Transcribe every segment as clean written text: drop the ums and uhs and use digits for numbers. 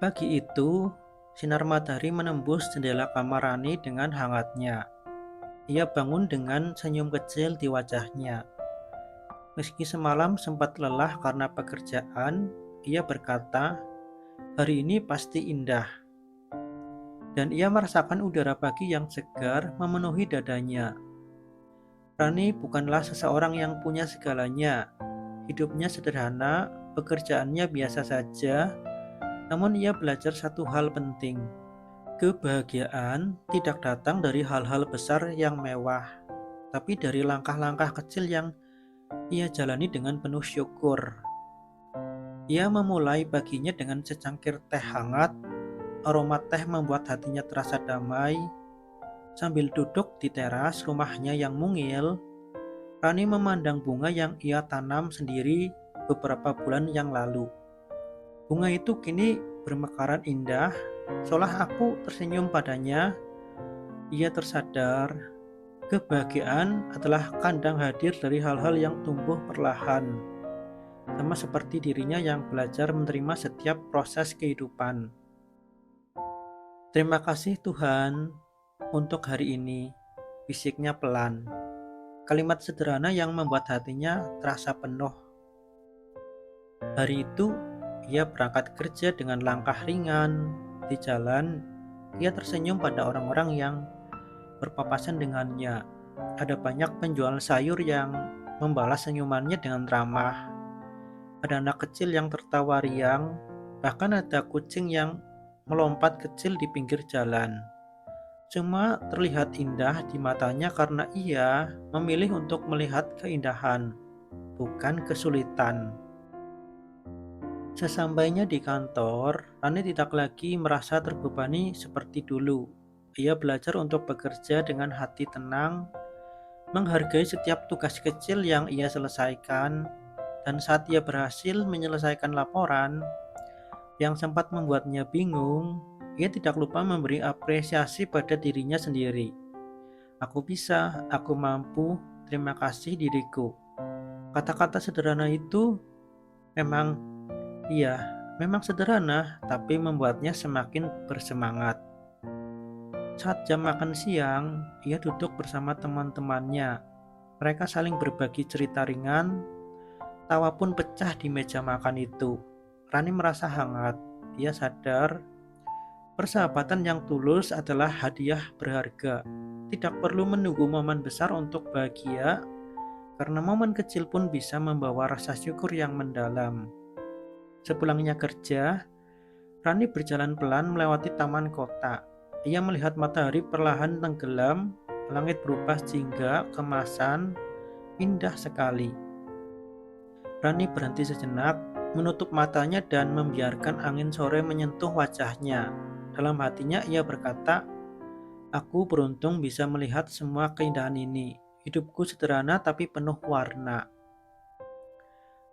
Pagi itu, sinar matahari menembus jendela kamar Rani dengan hangatnya. Ia bangun dengan senyum kecil di wajahnya. Meski semalam sempat lelah karena pekerjaan, ia berkata, "Hari ini pasti indah." Dan ia merasakan udara pagi yang segar memenuhi dadanya. Rani bukanlah seseorang yang punya segalanya. Hidupnya sederhana, pekerjaannya biasa saja, namun ia belajar satu hal penting. Kebahagiaan tidak datang dari hal-hal besar yang mewah, tapi dari langkah-langkah kecil yang ia jalani dengan penuh syukur. Ia memulai paginya dengan secangkir teh hangat. Aroma teh membuat hatinya terasa damai. Sambil duduk di teras rumahnya yang mungil, Rani memandang bunga yang ia tanam sendiri beberapa bulan yang lalu. Bunga itu kini bermekaran indah, seolah aku tersenyum padanya. Ia tersadar, kebahagiaan adalah kandang hadir dari hal-hal yang tumbuh perlahan, sama seperti dirinya yang belajar menerima setiap proses kehidupan. "Terima kasih Tuhan untuk hari ini," bisiknya pelan. Kalimat sederhana yang membuat hatinya terasa penuh. Hari itu, ia berangkat kerja dengan langkah ringan. Di jalan, ia tersenyum pada orang-orang yang berpapasan dengannya. Ada banyak penjual sayur yang membalas senyumannya dengan ramah. Ada anak kecil yang tertawa riang, bahkan ada kucing yang melompat kecil di pinggir jalan. Semua terlihat indah di matanya karena ia memilih untuk melihat keindahan, bukan kesulitan. Sesampainya di kantor, Rani tidak lagi merasa terbebani seperti dulu. Ia belajar untuk bekerja dengan hati tenang, menghargai setiap tugas kecil yang ia selesaikan, dan saat ia berhasil menyelesaikan laporan yang sempat membuatnya bingung, ia tidak lupa memberi apresiasi pada dirinya sendiri. "Aku bisa, aku mampu, terima kasih diriku." Kata-kata sederhana itu memang, iya, memang sederhana, tapi membuatnya semakin bersemangat. Saat jam makan siang, ia duduk bersama teman-temannya. Mereka saling berbagi cerita ringan, tawa pun pecah di meja makan itu. Rani merasa hangat. Ia sadar persahabatan yang tulus adalah hadiah berharga. Tidak perlu menunggu momen besar untuk bahagia, karena momen kecil pun bisa membawa rasa syukur yang mendalam. Sepulangnya kerja, Rani berjalan pelan melewati taman kota. Ia melihat matahari perlahan tenggelam, langit berubah jingga, kemasan, indah sekali. Rani berhenti sejenak, menutup matanya dan membiarkan angin sore menyentuh wajahnya. Dalam hatinya ia berkata, "Aku beruntung bisa melihat semua keindahan ini. Hidupku sederhana tapi penuh warna."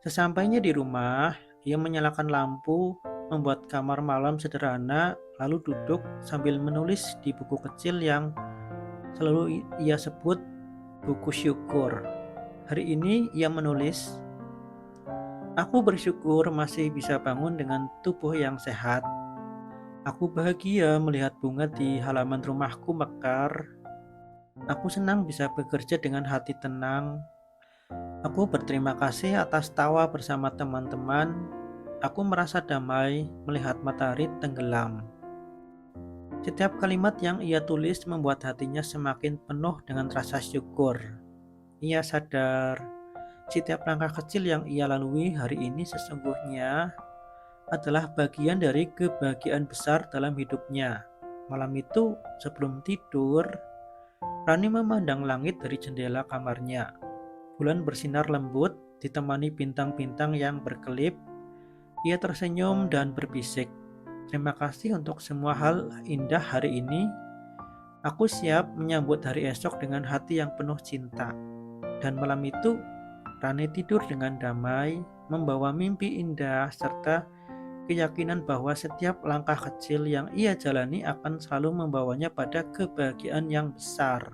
Sesampainya di rumah, ia menyalakan lampu, membuat kamar malam sederhana, lalu duduk sambil menulis di buku kecil yang selalu ia sebut buku syukur. Hari ini ia menulis, "Aku bersyukur masih bisa bangun dengan tubuh yang sehat. Aku bahagia melihat bunga di halaman rumahku mekar. Aku senang bisa bekerja dengan hati tenang. Aku berterima kasih atas tawa bersama teman-teman. Aku merasa damai melihat matahari tenggelam." Setiap kalimat yang ia tulis membuat hatinya semakin penuh dengan rasa syukur. Ia sadar setiap langkah kecil yang ia lalui hari ini sesungguhnya adalah bagian dari kebahagiaan besar dalam hidupnya. Malam itu, sebelum tidur, Rani memandang langit dari jendela kamarnya. Bulan bersinar lembut, ditemani bintang-bintang yang berkelip. Ia tersenyum dan berbisik, "Terima kasih untuk semua hal indah hari ini. Aku siap menyambut hari esok dengan hati yang penuh cinta." Dan malam itu, Rani tidur dengan damai, membawa mimpi indah serta keyakinan bahwa setiap langkah kecil yang ia jalani akan selalu membawanya pada kebahagiaan yang besar.